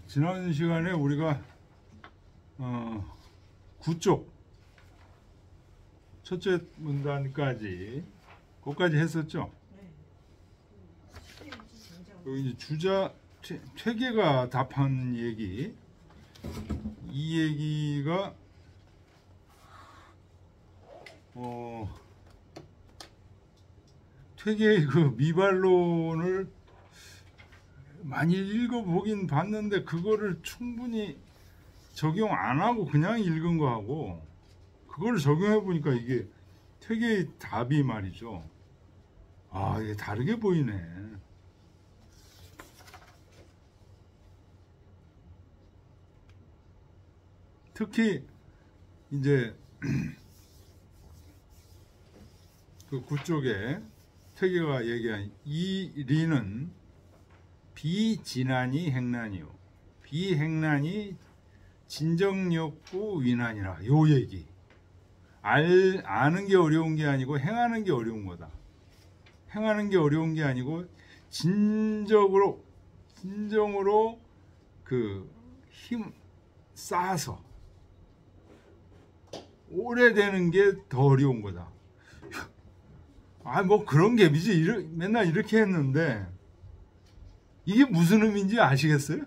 지난 시간에 우리가 구쪽 첫째 문단까지 거기까지 했었죠. 여기 이제 주자 퇴계가 답한 얘기, 이 얘기가 퇴계의 그 미발론을 많이 읽어보긴 봤는데 그거를 충분히 적용 안 하고 그냥 읽은 거하고 그거를 적용해 보니까 이게 퇴계의 답이 말이죠. 아, 이게 다르게 보이네. 특히 이제 그 구쪽에 퇴계가 얘기한 이 리는 비진난이 행난이요 비행난이 진정욕구 위난이라. 요 얘기 아는 게 어려운 게 아니고 행하는 게 어려운 거다. 행하는 게 어려운 게 아니고 진정으로 그 힘 쌓아서 오래되는 게 더 어려운 거다. 아, 뭐 그런 갭이지. 맨날 이렇게 했는데 이게 무슨 의미인지 아시겠어요?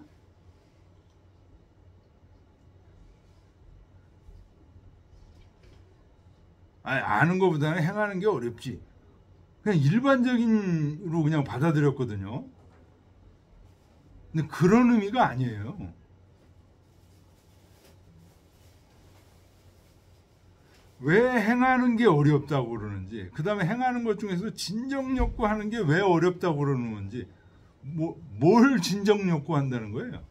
아니, 아는 것보다는 행하는 게 어렵지. 그냥 일반적인으로 그냥 받아들였거든요. 근데 그런 의미가 아니에요. 왜 행하는 게 어렵다고 그러는지, 그 다음에 행하는 것 중에서 진정욕구 하는 게 왜 어렵다고 그러는 건지, 뭘 진정욕구 한다는 거예요?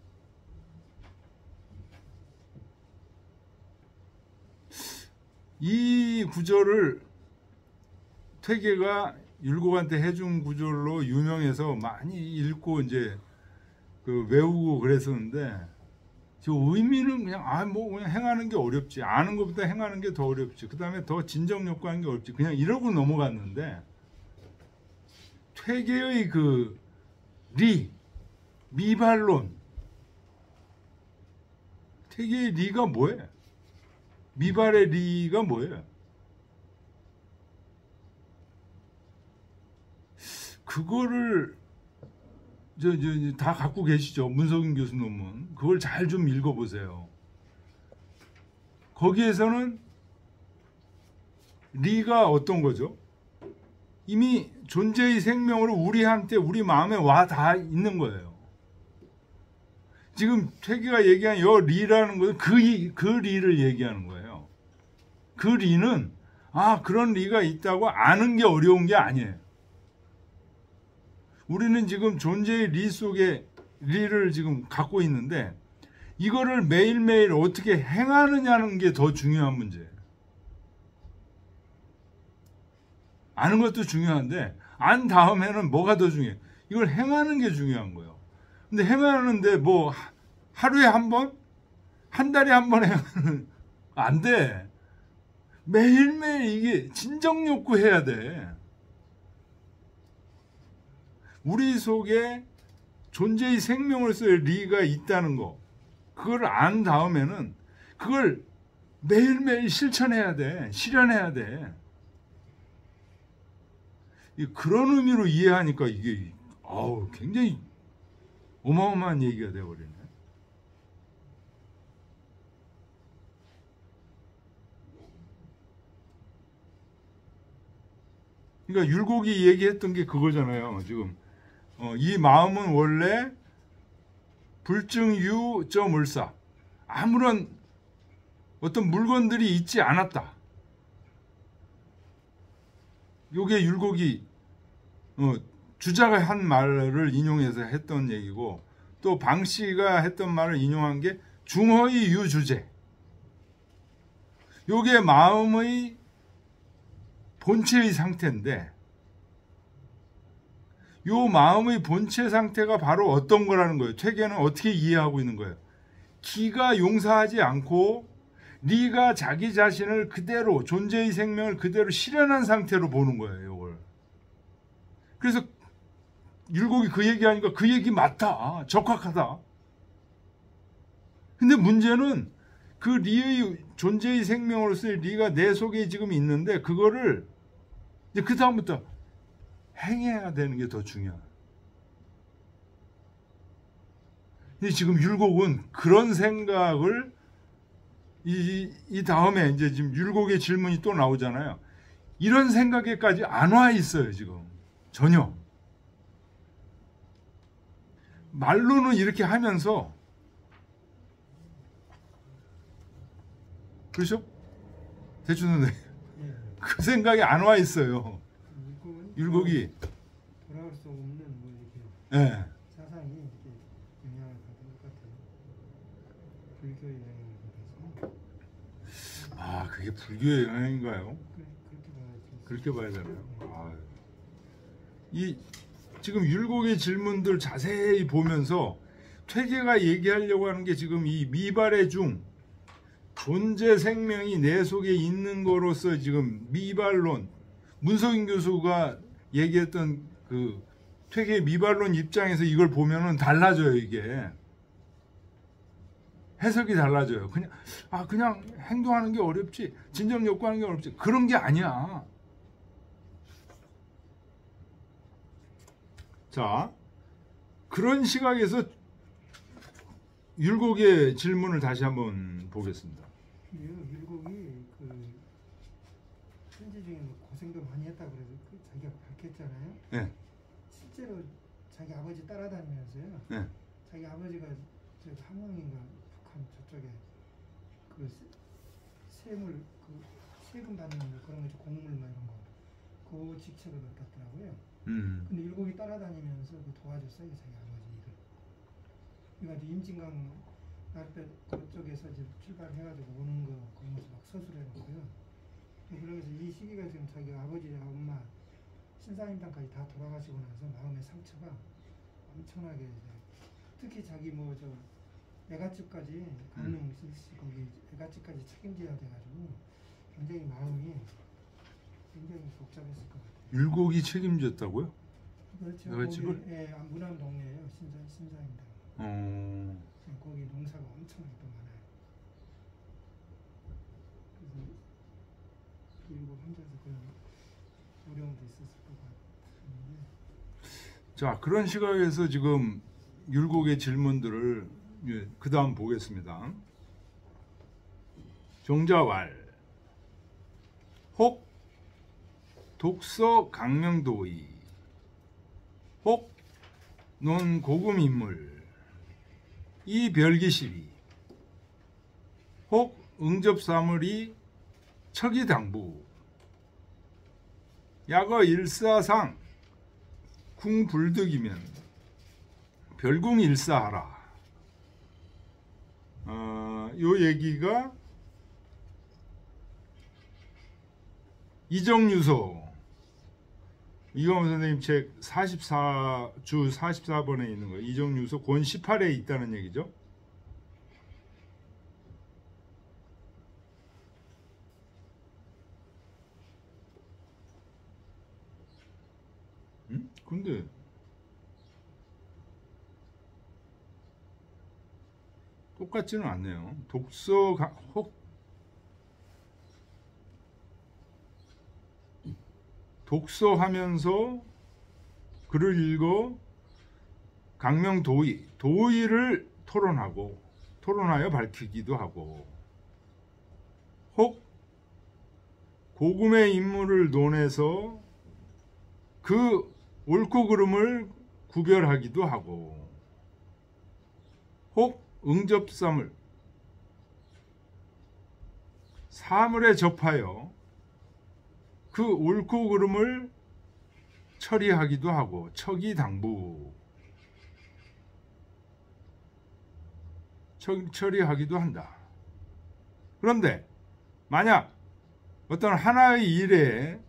이 구절을 퇴계가 율곡한테 해준 구절로 유명해서 많이 읽고 이제 그 외우고 그랬었는데, 저 의미는 그냥 그냥 행하는 게 어렵지, 아는 것보다 행하는 게 더 어렵지, 그 다음에 더 진정욕구 하는 게 어렵지, 그냥 이러고 넘어갔는데 퇴계의 그 미발론, 퇴계의 리가 뭐예요? 미발의 리가 뭐예요? 그거를 다 갖고 계시죠. 문석인 교수 논문. 그걸 잘 좀 읽어보세요. 거기에서는 리가 어떤 거죠? 이미 존재의 생명으로 우리한테, 우리 마음에 와 다 있는 거예요. 지금 퇴계가 얘기한 여 리라는 것은 그 리를 얘기하는 거예요. 그 리는 그런 리가 있다고 아는 게 어려운 게 아니에요. 우리는 지금 존재의 리 속에 리를 지금 갖고 있는데 이거를 매일매일 어떻게 행하느냐는 게 더 중요한 문제예요. 아는 것도 중요한데 안 다음에는 뭐가 더 중요해요? 이걸 행하는 게 중요한 거예요. 근데 행하는데 뭐 하루에 한 번? 한 달에 한 번 행하는 안 돼. 매일매일 이게 진정욕구 해야 돼. 우리 속에 존재의 생명으로서의 리가 있다는 거, 그걸 안 다음에는 그걸 매일매일 실천해야 돼. 실현해야 돼. 그런 의미로 이해하니까 이게 굉장히 어마어마한 얘기가 되어버리네. 그러니까 율곡이 얘기했던 게 그거잖아요. 지금 이 마음은 원래 불증유점을사, 아무런 어떤 물건들이 있지 않았다. 요게 율곡이 주자가 한 말을 인용해서 했던 얘기고, 또 방씨가 했던 말을 인용한 게 중허의 유주제. 요게 마음의 본체의 상태인데, 요 마음의 본체 상태가 바로 어떤 거라는 거예요. 퇴계는 어떻게 이해하고 있는 거예요? 기가 용사하지 않고 리가 자기 자신을 그대로, 존재의 생명을 그대로 실현한 상태로 보는 거예요. 이걸. 그래서 율곡이 그 얘기하니까 그 얘기 맞다, 적확하다. 근데 문제는 그 리의 존재의 생명으로서의 리가 내 속에 지금 있는데 그거를 이제 그 다음부터 행해야 되는 게 더 중요해. 근데 지금 율곡은 그런 생각을 이 다음에 이제 지금 율곡의 질문이 또 나오잖아요. 이런 생각에까지 안 와 있어요, 지금. 전혀. 말로는 이렇게 하면서, 그렇죠? 대충 선생님. 그 생각이 안 와 있어요. 율곡이. 돌아갈 수 없는 뭐 이렇게 예. 사상이 이렇게 영향을 받은 것 같아요. 불교의 영향을 받아서. 아, 그게 불교의 영향인가요? 그렇게 봐야죠. 그렇게 봐야 되나요? 아, 이 지금 율곡의 질문들 자세히 보면서 퇴계가 얘기하려고 하는 게 지금 이 미발의 중 존재 생명이 내 속에 있는 거로서 지금 미발론 문석인 교수가 얘기했던 그 퇴계 미발론 입장에서 이걸 보면은 달라져요. 이게 해석이 달라져요. 그냥 행동하는 게 어렵지 진정 욕구하는 게 어렵지 그런 게 아니야. 자, 그런 시각에서 율곡의 질문을 다시 한번 보겠습니다. 율곡이 그 현재 중에 뭐 고생도 많이 했다 그래서 자기가 밝혔잖아요. 네. 실제로 자기 아버지 따라다니면서요. 네. 자기 아버지가 저 함흥인가 북한 저쪽에 그 세물 그 세금 받는 그런 거 공물 뭐 이런 거 그 직책을 맡았더라고요. 근데 율곡이 따라다니면서 그 도와줬어요 자기 아버지 일을. 그러니까 임진강 날때 그쪽에서 이제 출발해가지고 오는 거 거기서 막 서술해놓고요. 그러면서 이 시기가 지금 자기 아버지, 엄마, 신사임당까지 다 돌아가시고 나서 마음의 상처가 엄청나게 이제 특히 자기 뭐 저 애갓집까지 강릉 실시 거기 애갓집까지 책임져야 돼가지고 굉장히 마음이 굉장히 복잡했을 것 같아요. 율곡이 책임졌다고요? 그렇죠. 애갓집을? 예, 문암 동네예요. 신사임당. 거기 농사가 엄청나게 또 많아요. 그래서 율곡 혼자서 그런 어려움도 있었을 것 같은데. 자, 그런 시각에서 지금 율곡의 질문들을 그 다음 보겠습니다. 종자왈 혹 독서 강명도의 혹 논 고금인물 이 별기시비 혹 응접사물이 척이당부 야거 일사상 궁불득이면 별궁일사하라. 요 얘기가 이정유소 이광호 선생님 책 44주 44번에 있는 거예요. 이정유소 권 18에 있다는 얘기죠. 근데 똑같지는 않네요. 독서하면서 글을 읽어 강명도의 도의를 토론하여 밝히기도 하고 혹 고금의 인물을 논해서 그 옳고 그름을 구별하기도 하고 혹 응접사물 사물에 접하여 그 옳고 그름을 처리하기도 하고 처리하기도 한다. 그런데 만약 어떤 하나의 일에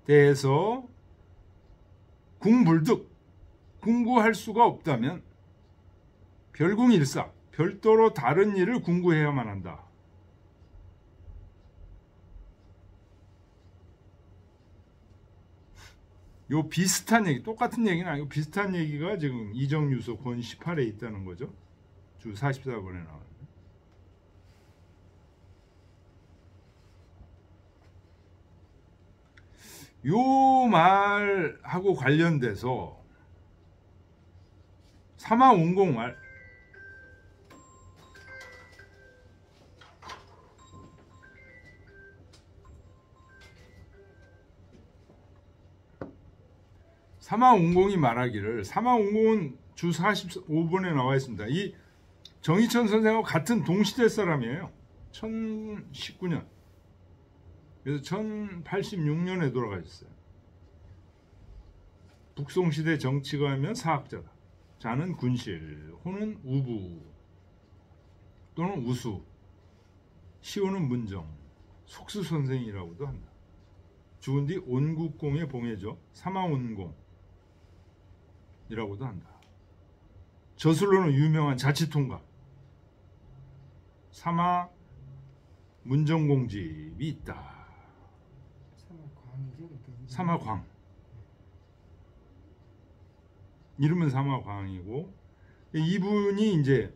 대해서 궁구할 수가 없다면 별궁일사 별도로 다른 일을 궁구해야만 한다. 요 비슷한 얘기, 똑같은 얘기는 아니고 비슷한 얘기가 지금 이정유소 권 18에 있다는 거죠. 주 44번에 나와요. 요 말하고 관련돼서 사마운공 말, 사마운공이 말하기를, 사마운공은 주 45번에 나와 있습니다. 이 정의천 선생하고 같은 동시대 사람이에요. 1019년. 그래서 1086년에 돌아가셨어요. 북송시대 정치가 하면 사학자다. 자는 군실, 호는 우부 또는 우수, 시호는 문정, 속수 선생이라고도 한다. 죽은 뒤 온국공의 봉해죠. 사마온공이라고도 한다. 저술로는 유명한 자치통가 사마 문정공집이 있다. 사마광이죠. 사마광. 이름은 사마광이고, 이분이 이제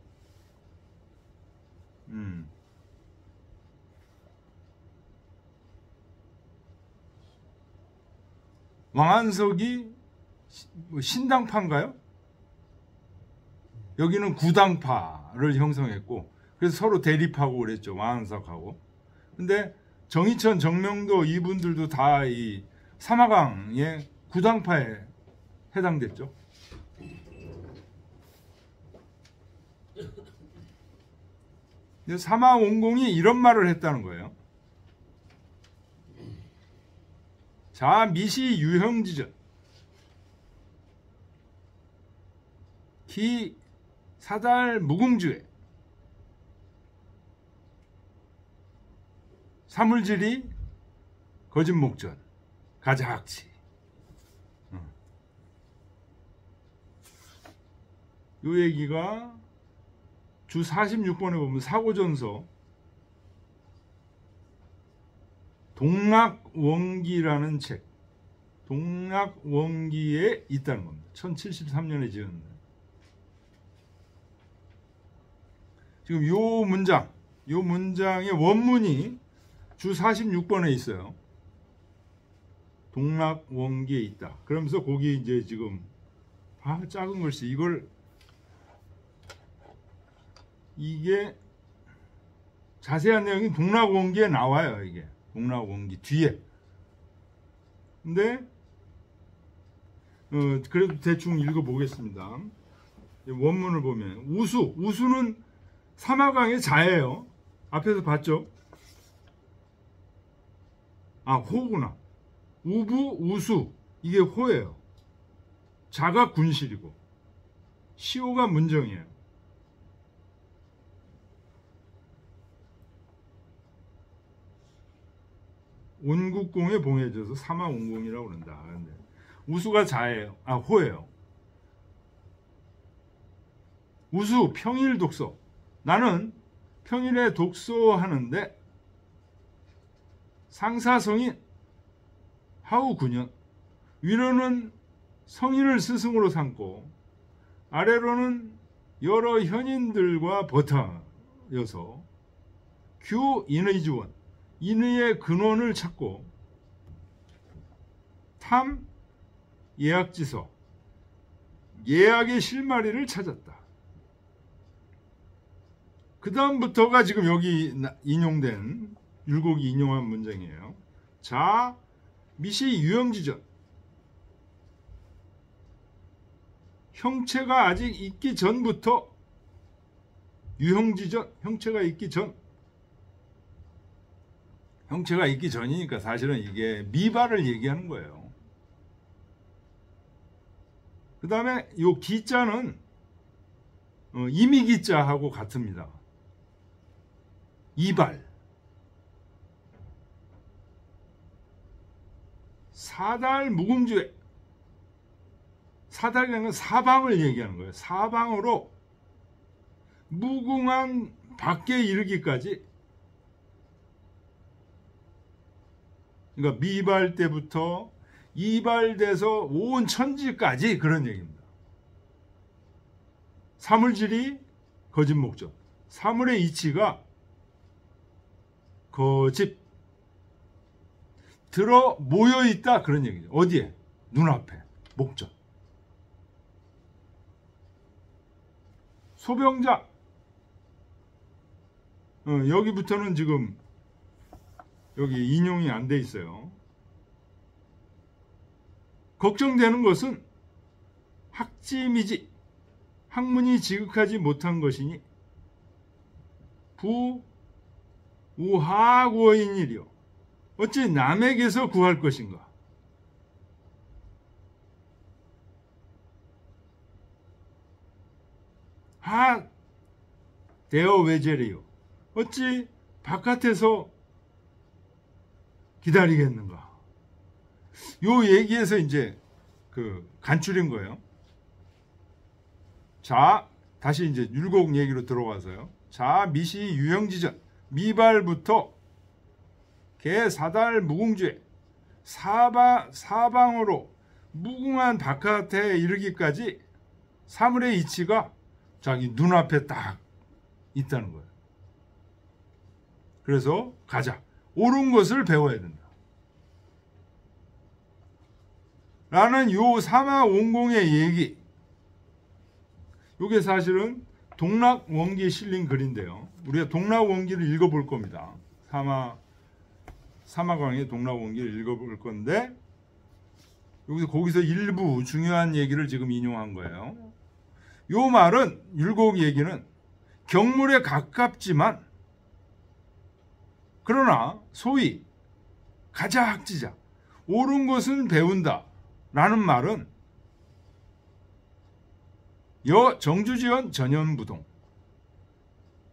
왕한석이 신당파인가요? 여기는 구당파를 형성했고, 그래서 서로 대립하고 그랬죠. 왕한석하고. 근데 정의천, 정명도 이분들도 다 이 사마강의 구당파에 해당됐죠. 사마원공이 이런 말을 했다는 거예요. 자, 미시 유형지전 기 사달 무궁주에 사물질이 거짓목전 가자학치. 요 얘기가 주 46번에 보면 사고전서 동락원기라는 책, 동락원기에 있다는 겁니다. 1073년에 지었는데, 지금 요 문장의 원문이 주 46번에 있어요. 동락원기에 있다. 그러면서 거기 이제 지금 작은 글씨, 이게 자세한 내용이 동락원기에 나와요. 이게 동락원기 뒤에. 근데 그래도 대충 읽어보겠습니다. 원문을 보면 우수는 사마강의 자예요. 앞에서 봤죠? 호구나. 우부, 우수, 이게 호예요. 자가 군실이고 시호가 문정이에요. 온국공에 봉해져서 사마온공이라고 그런다. 근데 우수가 자예요. 호예요. 우수, 평일 독서. 나는 평일에 독서하는데 상사 성인 하우 9년, 위로는 성인을 스승으로 삼고 아래로는 여러 현인들과 버타여서 규 인의 지원, 인의의 근원을 찾고 탐 예약지서, 예약의 실마리를 찾았다. 그 다음부터가 지금 여기 인용된 율곡이 인용한 문장이에요. 자, 미시 유형지전. 형체가 아직 있기 전부터, 유형지전, 형체가 있기 전. 형체가 있기 전이니까 사실은 이게 미발을 얘기하는 거예요. 그 다음에 요 기자는 이미기자하고 같습니다. 이발. 사달 무궁주에, 사달이라는 건 사방을 얘기하는 거예요. 사방으로 무궁한 밖에 이르기까지. 그러니까 미발 때부터 이발돼서 온 천지까지 그런 얘기입니다. 사물질이 거짓 목적, 사물의 이치가 거짓 들어 모여 있다 그런 얘기죠. 어디에? 눈앞에. 목적. 소병자. 여기부터는 지금 여기 인용이 안 돼 있어요. 걱정되는 것은 학짐이지 학문이 지극하지 못한 것이니 우하고인이리요. 어찌 남에게서 구할 것인가? 하 대어 외제리요. 어찌 바깥에서 기다리겠는가? 요 얘기에서 이제 그 간추린 거예요. 자, 다시 이제 율곡 얘기로 들어와서요. 자, 미시 유형지전 미발부터 개사달 무궁주에 사방으로 무궁한 바깥에 이르기까지 사물의 이치가 자기 눈앞에 딱 있다는 거예요. 그래서 가자. 옳은 것을 배워야 된다. 라는 요 사마원공의 얘기. 요게 사실은 동락원기에 실린 글인데요. 우리가 동락원기를 읽어볼 겁니다. 사마광의 동락원기를 읽어볼 건데 거기서 일부 중요한 얘기를 지금 인용한 거예요. 요 말은 율곡 얘기는 경물에 가깝지만 그러나 소위 가자학지자 옳은 것은 배운다 라는 말은 정주지연 전현부동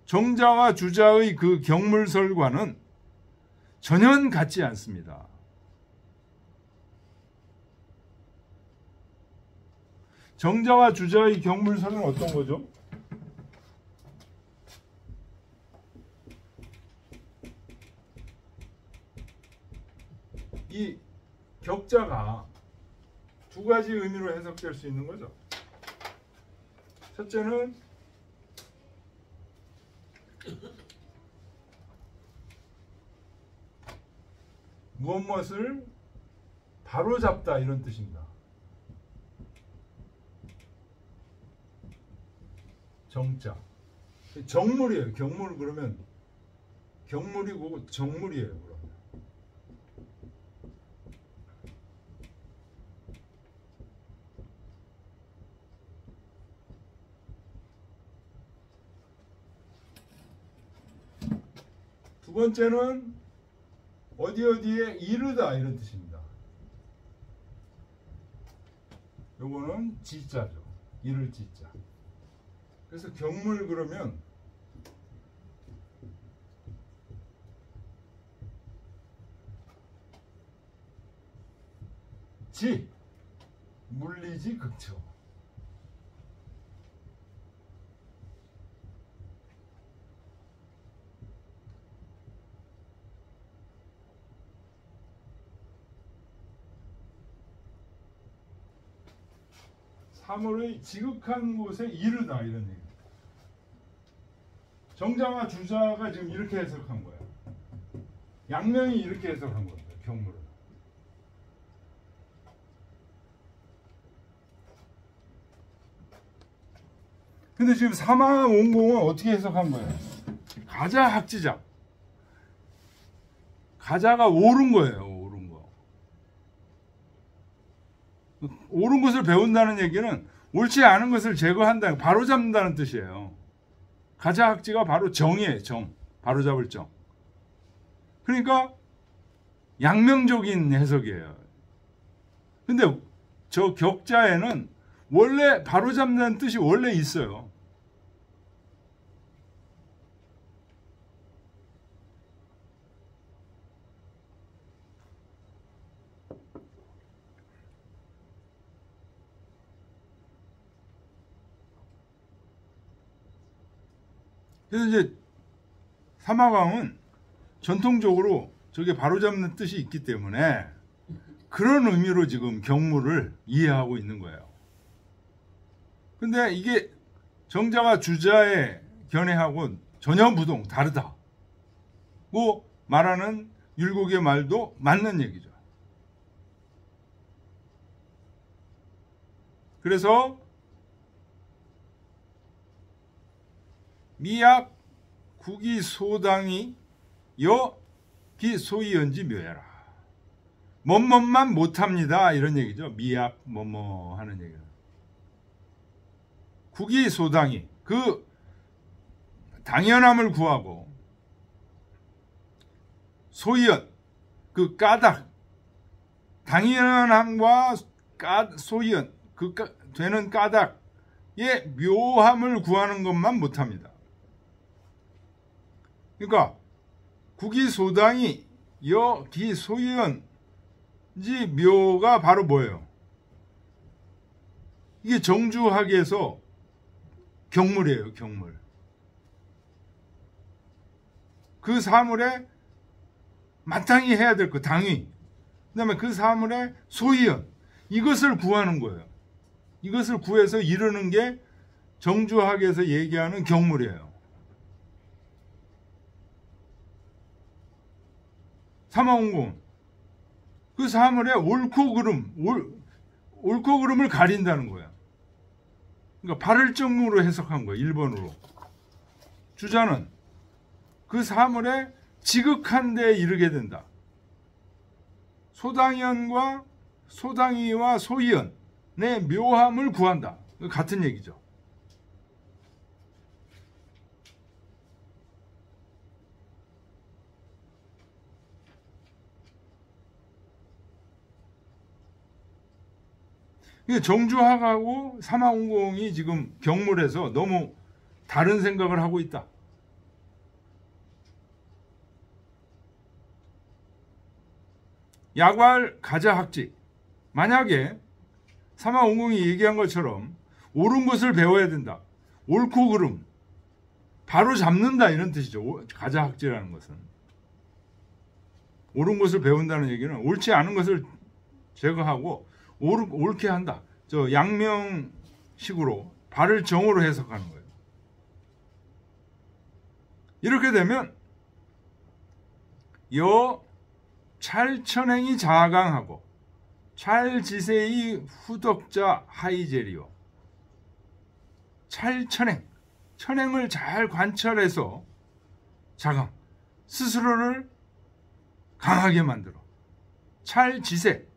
정자와 주자의 그 경물설과는 전혀 같지 않습니다. 정자와 주자의 경물설은 어떤 거죠? 이 격자가 두 가지 의미로 해석될 수 있는 거죠. 첫째는 무엇을 바로잡다 이런 뜻입니다. 정자. 정물이에요. 경물 그러면 경물이고 정물이에요. 그러면. 두 번째는 어디에 이르다 이런 뜻입니다. 요거는 지자죠. 이를 지자. 그래서 경물 그러면 지 물리지 극초. 사물의 지극한 곳에 이르다 이런 얘기. 정자와 주자가 지금 이렇게 해석한 거야. 양명이 이렇게 해석한 겁니다. 경물을. 근데 지금 사마원공은 어떻게 해석한 거예요? 가자학지자. 가자가 옳은 거예요. 옳은 것을 배운다는 얘기는 옳지 않은 것을 제거한다, 바로잡는다는 뜻이에요. 가자학지가 바로 정이에요. 정. 바로잡을 정. 그러니까 양명적인 해석이에요. 근데 저 격자에는 원래 바로잡는 뜻이 원래 있어요. 그래서 이제 사마광은 전통적으로 저게 바로잡는 뜻이 있기 때문에 그런 의미로 지금 경무를 이해하고 있는 거예요. 근데 이게 정자와 주자의 견해하고는 전혀 무동 다르다고 말하는 율곡의 말도 맞는 얘기죠. 그래서 미약 국이 소당이 여기 소이언지 묘해라. 뭐뭐만 못합니다. 이런 얘기죠. 미약 뭐뭐 하는 얘기는. 국이 소당이 그 당연함을 구하고 소이언 그 까닭 당연함과 소이언 그 되는 까닭의 묘함을 구하는 것만 못합니다. 그러니까 국이 소당이 여기 소이언지 묘가 바로 뭐예요? 이게 정주학에서 경물이에요. 경물. 그 사물에 마땅히 해야 될 것, 당위. 그 다음에 그 사물의 소이언. 이것을 구하는 거예요. 이것을 구해서 이루는 게 정주학에서 얘기하는 경물이에요. 삼화원공. 그 사물의 옳고 그름을 가린다는 거예요. 그러니까 발을정으로 해석한 거예요. 1번으로. 주자는 그 사물의 지극한 데에 이르게 된다. 소당이와 소이언의 묘함을 구한다. 같은 얘기죠. 정주학하고 삼화원공이 지금 경물에서 너무 다른 생각을 하고 있다. 약왈 가자학지. 만약에 삼화원공이 얘기한 것처럼 옳은 것을 배워야 된다. 옳고 그름. 바로 잡는다 이런 뜻이죠. 가자학지라는 것은. 옳은 것을 배운다는 얘기는 옳지 않은 것을 제거하고 옳게 한다. 저 양명식으로 발을 정으로 해석하는 거예요. 이렇게 되면 찰천행이 자강하고 찰지세의 후덕자 하이제리요. 천행을 잘 관찰해서 자강, 스스로를 강하게 만들어. 찰지세,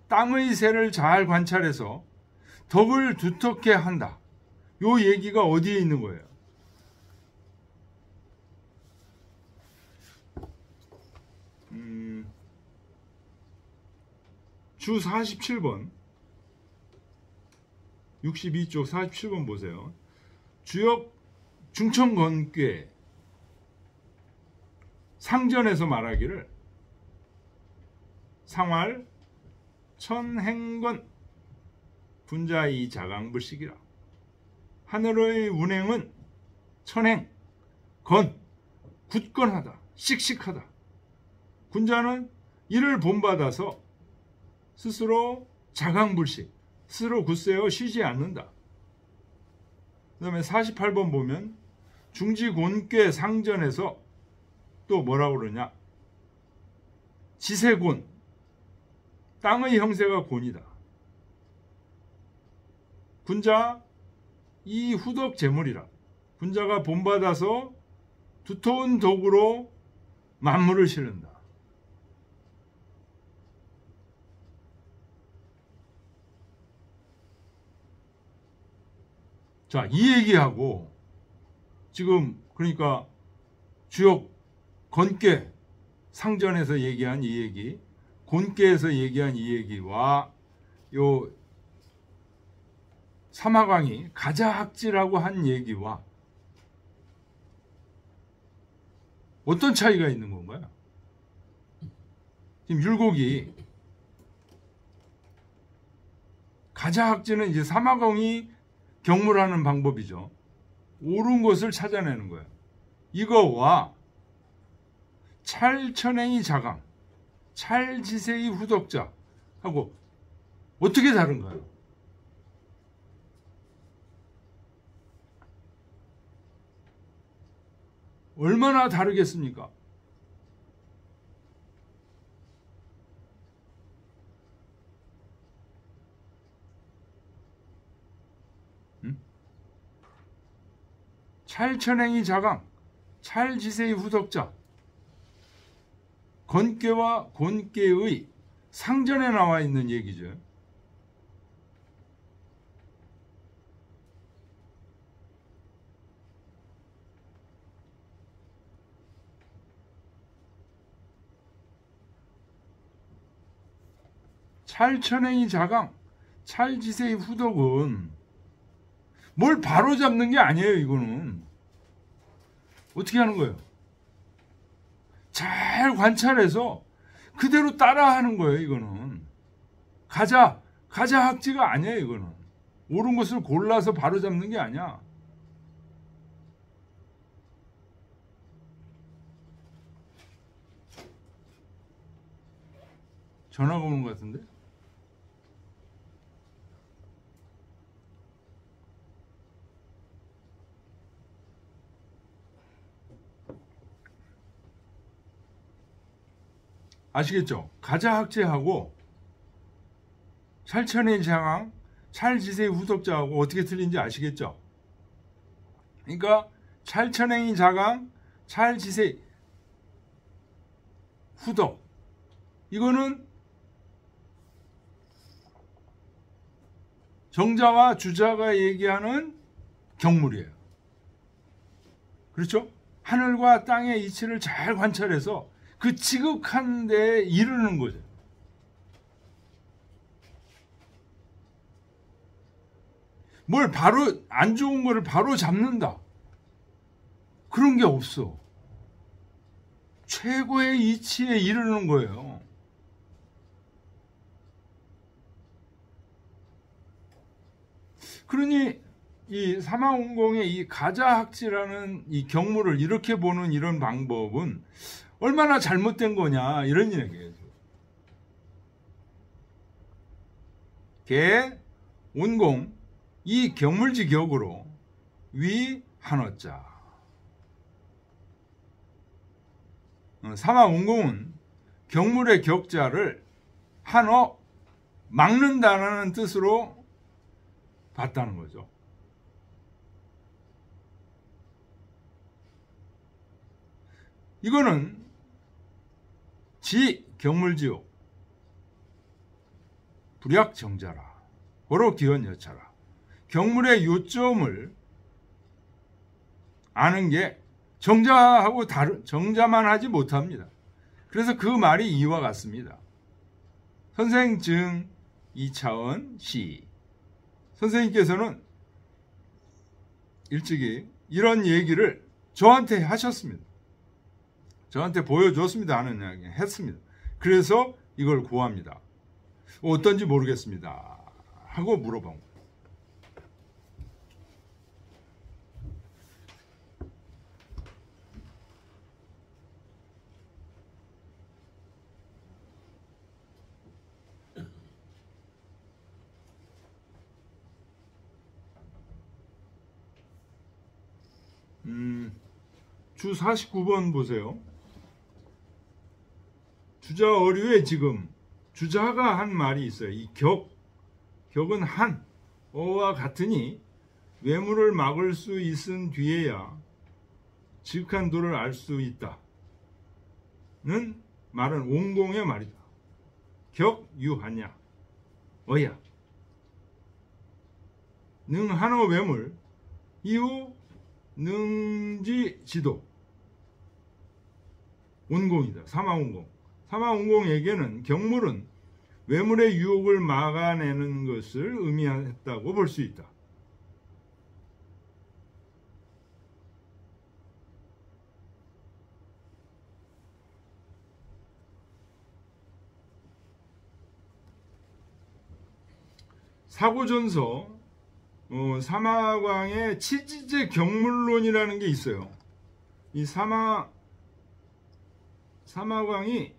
땅의 새를 잘 관찰해서 덕을 두텁게 한다. 요 얘기가 어디에 있는 거예요? 주 47번 62쪽 47번 보세요. 주역 중천건괴 상전에서 말하기를 상활 천행건 군자이 자강불식이라. 하늘의 운행은 천행 건 굳건하다 씩씩하다. 군자는 이를 본받아서 스스로 자강불식 스스로 굳세어 쉬지 않는다. 그 다음에 48번 보면 중지곤괴 상전에서 또 뭐라고 그러냐. 지세곤 땅의 형세가 곤이다. 군자 이 후덕 재물이라. 군자가 본받아서 두터운 덕으로 만물을 실른다. 자, 이 얘기하고 지금 그러니까 주역 건괴 상전에서 얘기한 이 얘기, 곤괴에서 얘기한 이 얘기와 요 삼화강이 가자학지라고 한 얘기와 어떤 차이가 있는 건가요? 지금 율곡이 가자학지는 이제 삼화강이 경물하는 방법이죠. 옳은 것을 찾아내는 거예요. 이거와 찰천행이 자강, 찰지세의 후덕자, 하고 어떻게 다른가요? 얼마나 다르겠습니까? 찰천행이 자강, 찰지세의 후덕자, 건괴와 곤괴의 상전에 나와 있는 얘기죠. 찰천행이 자강, 찰지세의 후덕은 뭘 바로잡는 게 아니에요. 이거는 어떻게 하는 거예요? 잘 관찰해서 그대로 따라하는 거예요. 이거는 가자 학지가 아니에요. 이거는 옳은 것을 골라서 바로잡는 게 아니야. 전화가 오는 것 같은데? 아시겠죠? 가자학제하고 찰천의 장황, 찰지세의 후덕자하고 어떻게 틀린지 아시겠죠? 그러니까 찰천행이 자강, 찰지세 후덕, 이거는 정자와 주자가 얘기하는 경물이에요. 그렇죠? 하늘과 땅의 이치를 잘 관찰해서 그 지극한 데에 이르는 거죠. 뭘 바로 안 좋은 거를 바로 잡는다. 그런 게 없어. 최고의 이치에 이르는 거예요. 그러니 이 사마운공의 이 가자학지라는 이 경물을 이렇게 보는 이런 방법은 얼마나 잘못된 거냐 이런 얘기예요. 개, 운공, 이 경물지 격으로 위 한어자. 사마운공은 경물의 격자를 한어 막는다는 뜻으로 봤다는 거죠. 이거는 지 경물지요 불약정자라 고로 기원 여차라. 경물의 요점을 아는 게 정자하고 정자만 하지 못합니다. 그래서 그 말이 이와 같습니다. 선생 증 2차원 시. 선생님께서는 일찍이 이런 얘기를 저한테 하셨습니다. 저한테 보여줬습니다 하는 이야기 했습니다. 그래서 이걸 구합니다. 어떤지 모르겠습니다 하고 물어본 거예요. 주 49번 보세요. 주자 어류에 지금 주자가 한 말이 있어요. 이 격은 한 어와 같으니 외물을 막을 수 있은 뒤에야 지극한 도를 알 수 있다 는 말은 옹공의 말이다. 격 유하냐 어야 능 한어 외물 이후 능지 지도 온공이다. 사마온공. 사마온공에게는 경물은 외물의 유혹을 막아내는 것을 의미했다고 볼 수 있다. 사고전서 사마광의 치지제 경물론이라는 게 있어요. 이 사마광이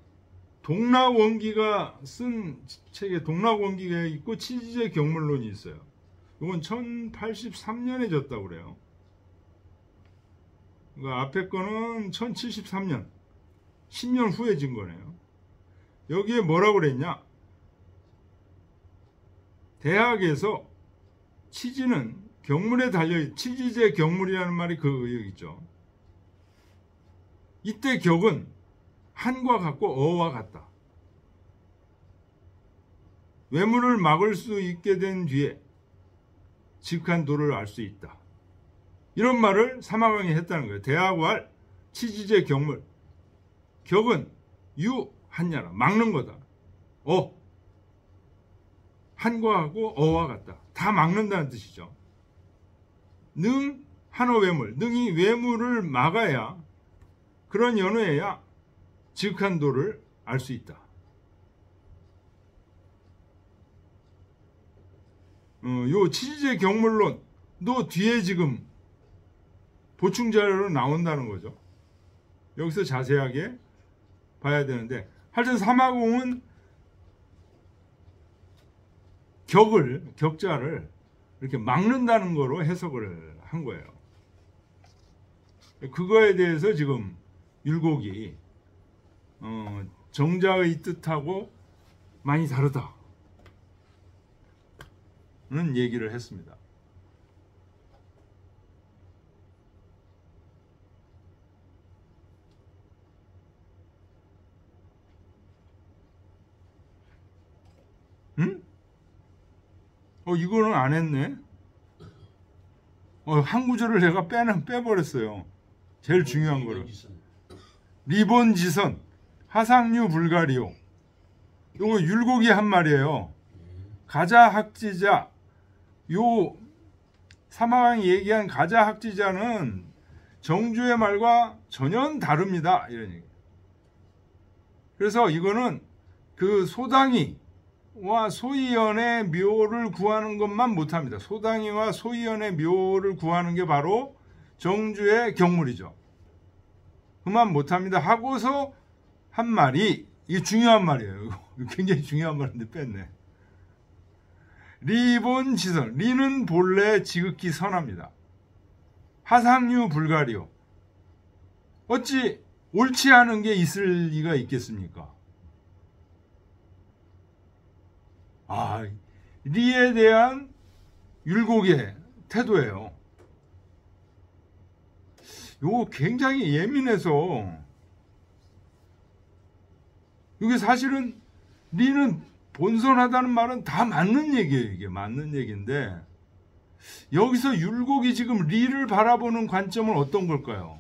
동락원기가 쓴 책에 동락원기가 있고 치지제 경물론이 있어요. 이건 1083년에 졌다고 그래요. 그러니까 앞에 거는 1073년 10년 후에 진 거네요. 여기에 뭐라고 그랬냐? 대학에서 치지는 경물에 달려 치지제 경물이라는 말이 그 의역이죠. 이때 격은 한과 같고 어와 같다. 외물을 막을 수 있게 된 뒤에 지극한 도를 알 수 있다. 이런 말을 사마강이 했다는 거예요. 대학왈 치지제 경물. 격은 유 한야라 막는 거다. 한과 하고 어와 같다. 다 막는다는 뜻이죠. 능 한어 외물. 능이 외물을 막아야 그런 연호해야 지극한 도를 알 수 있다. 요 치지제 경물론도 뒤에 지금 보충 자료로 나온다는 거죠. 여기서 자세하게 봐야 되는데 하여튼 사마공은 격자를 이렇게 막는다는 거로 해석을 한 거예요. 그거에 대해서 지금 율곡이 정자의 뜻하고 많이 다르다는 얘기를 했습니다. 응? 이거는 안 했네. 한 구절을 내가 빼버렸어요. 제일 중요한 거를. 리본지선, 하상류 불가리오. 요거 율곡이 한 말이에요. 가자학지자, 요 사마강이 얘기한 가자학지자는 정주의 말과 전혀 다릅니다. 이런 얘기. 그래서 이거는 그 소당이와 소이연의 묘를 구하는 것만 못합니다. 소당이와 소이연의 묘를 구하는 게 바로 정주의 경물이죠. 그만 못합니다 하고서 한 말이, 이게 중요한 말이에요. 굉장히 중요한 말인데 뺐네. 리본지선, 리는 본래 지극히 선합니다. 하상류 불가리오. 어찌 옳지 않은 게 있을 리가 있겠습니까? 리에 대한 율곡의 태도예요. 요거 굉장히 예민해서, 이게 사실은 리는 본선하다는 말은 다 맞는 얘기예요. 이게 맞는 얘기인데 여기서 율곡이 지금 리를 바라보는 관점은 어떤 걸까요?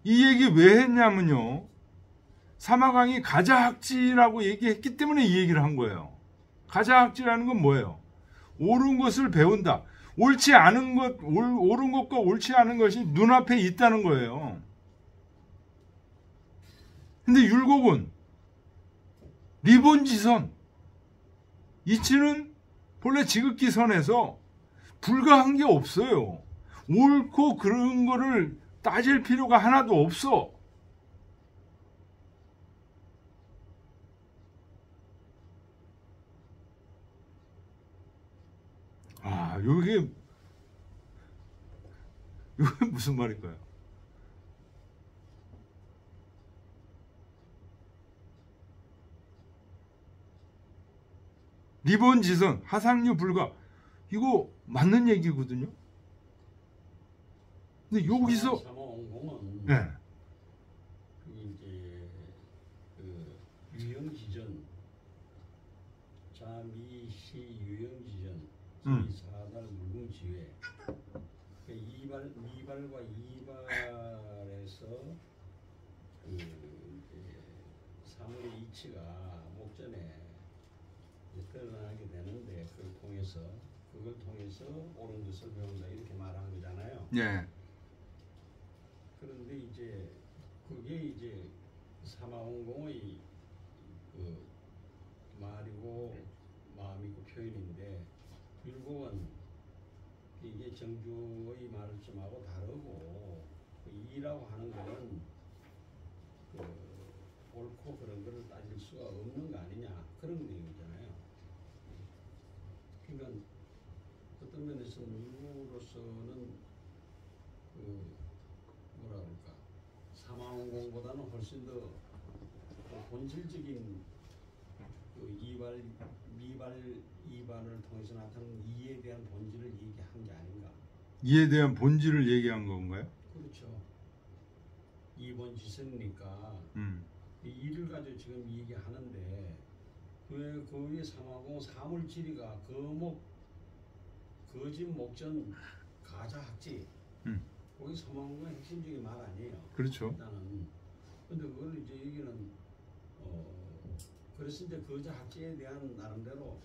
이 얘기 왜 했냐면요, 사마강이 가자학지라고 얘기했기 때문에 이 얘기를 한 거예요. 가자학지라는 건 뭐예요? 옳은 것을 배운다. 옳지 않은 것, 옳은 것과 옳지 않은 것이 눈앞에 있다는 거예요. 근데 율곡은 리본지선, 이치는 본래 지극히 선에서 불가한 게 없어요. 옳고 그런 거를 따질 필요가 하나도 없어. 이게 무슨 말일까요? 리본지선, 하상류 불가, 이거 맞는 얘기거든요. 근데 여기서 사마원공은 네. 이제 그 유형지전, 자미시 유형지전, 제4달 물궁지회, 이발과 이발에서 그 이제 사물의 이치가 목전에 드러나게 되는데 그걸 통해서 옳은 것을 배운다 이렇게 말한 거잖아요. 네. 그런데 이제 그게 이제 사마원공의 그 말이고 마음이고 표현인데, 율곡은 이게 정주의 말씀하고 다르고, 그 이라고 하는 거는 그 옳고 그런 거를 따질 수가 없는 거 아니냐 그런 내용이잖아요. 그러니까 어떤 면에서는 율곡으로서는 그 뭐라 그럴까 사마원공보다는 훨씬 더 본질적인 그 이발을 통해서 나타나는 이에 대한 본질을 얘기한 게 아닌가. 이에 대한 본질을 얘기한 건가요? 그렇죠. 이본지선이니까 이 일을 가지고 지금 얘기하는데 왜 거기에 사마공 사물지리가 거목 거짓 목전 가자학지 거기 사마공의 핵심적인 말 아니에요. 그렇죠. 일단은 근데 그걸 이제 얘기는 그래서 이제 거자학지에 대한 나름대로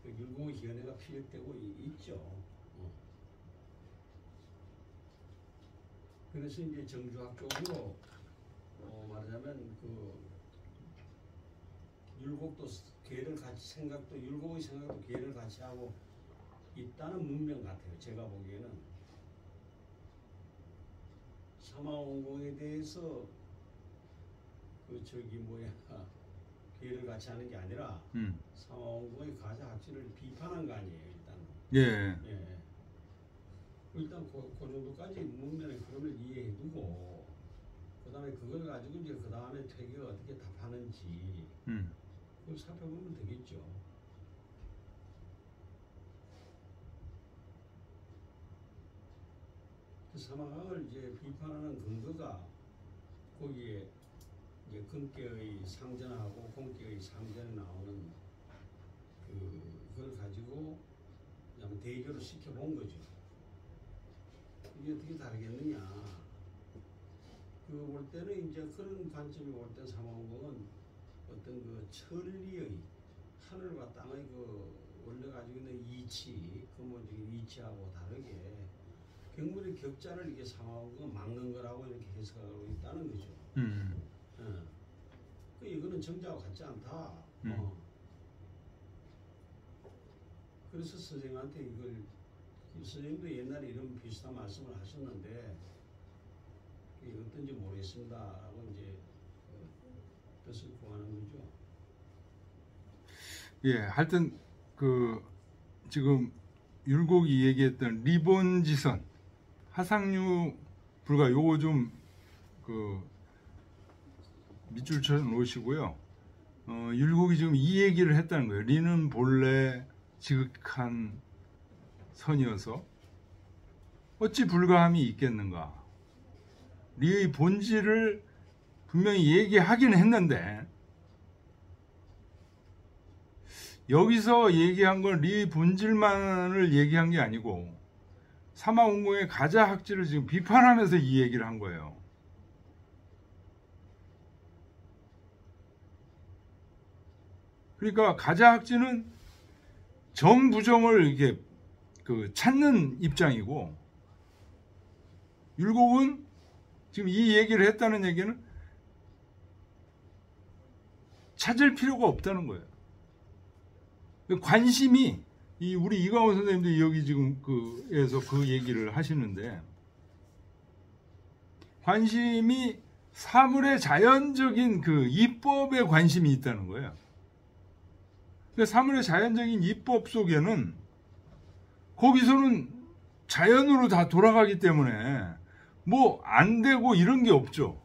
그 율곡의 견해가 피력되고 있죠. 그래서 이제 정주학적으로 말하자면 그 율곡도 계를 같이 생각도 율곡의 생각도 계를 같이 하고 있다는 문명 같아요. 제가 보기에는 사마원공에 대해서 그 저기 뭐야 계를 같이 하는 게 아니라 사마원공의 가자학지를 비판한 거 아니에요. 일단. 예. 일단 그 정도까지 문면의 흐름을 이해해두고 그 다음에 그걸 가지고 이제 그 다음에 퇴계가 어떻게 답하는지 그걸 살펴보면 되겠죠. 그 사마강을 이제 비판하는 근거가 거기에 이제 근계의 상전하고 공계의 상전에 나오는 그걸 가지고 그냥 대조를 시켜본 거죠. 이게 어떻게 다르겠느냐. 그 볼 때는 이제 그런 관점이 볼 때 사마원공은 어떤 그 천리의 하늘과 땅의 그 원래 가지고 있는 이치, 근본적인 이치하고 다르게 경물의 격자를 이게 사마원공은 막는 거라고 이렇게 해석하고 있다는 거죠. 그 이거는 정자와 같지 않다. 그래서 선생님한테 이걸 선생님도 옛날에 이런 비슷한 말씀을 하셨는데 이게 어떤지 모르겠습니다라고 이제 뜻을 구하는 거죠. 예, 하여튼 그 지금 율곡이 얘기했던 리본지선, 하상류 불가 요거 좀 그 밑줄 쳐 놓으시고요. 율곡이 지금 이 얘기를 했다는 거예요. 리는 본래 지극한 선이어서 어찌 불가함이 있겠는가. 리의 본질을 분명히 얘기하긴 했는데 여기서 얘기한 건 리의 본질만을 얘기한 게 아니고 사마원공의 가자학지를 지금 비판하면서 이 얘기를 한 거예요. 그러니까 가자학지는 정부정을 이렇게 그 찾는 입장이고 율곡은 지금 이 얘기를 했다는 얘기는 찾을 필요가 없다는 거예요. 관심이 우리 이광호 선생님도 여기 지금 그에서 그 얘기를 하시는데 관심이 사물의 자연적인 그 이법에 관심이 있다는 거예요. 사물의 자연적인 이법 속에는 거기서는 자연으로 다 돌아가기 때문에 뭐 안 되고 이런 게 없죠.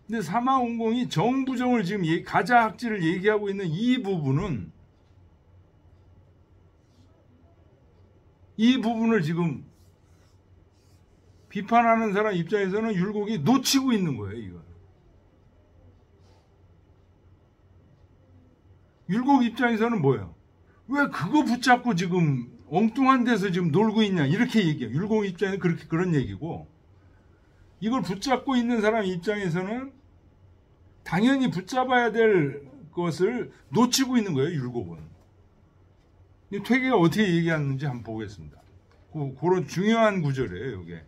근데 사마원공이 정부정을 지금 가자학지를 얘기하고 있는 이 부분은 이 부분을 지금 비판하는 사람 입장에서는 율곡이 놓치고 있는 거예요. 이거. 율곡 입장에서는 뭐예요? 왜 그거 붙잡고 지금 엉뚱한 데서 지금 놀고 있냐 이렇게 얘기해요. 율곡 입장에서는 그런 얘기고 이걸 붙잡고 있는 사람 입장에서는 당연히 붙잡아야 될 것을 놓치고 있는 거예요. 율곡은. 퇴계가 어떻게 얘기하는지 한번 보겠습니다. 그런 중요한 구절이에요. 이게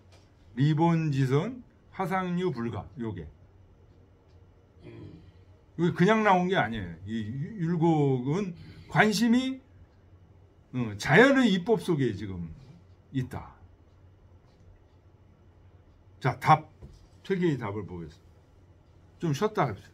리본지선 하상류 불가 요게 그냥 나온 게 아니에요. 이 율곡은 관심이 자연의 이법 속에 지금 있다. 자, 퇴계의 답을 보겠습니다. 좀 쉬었다 합시다.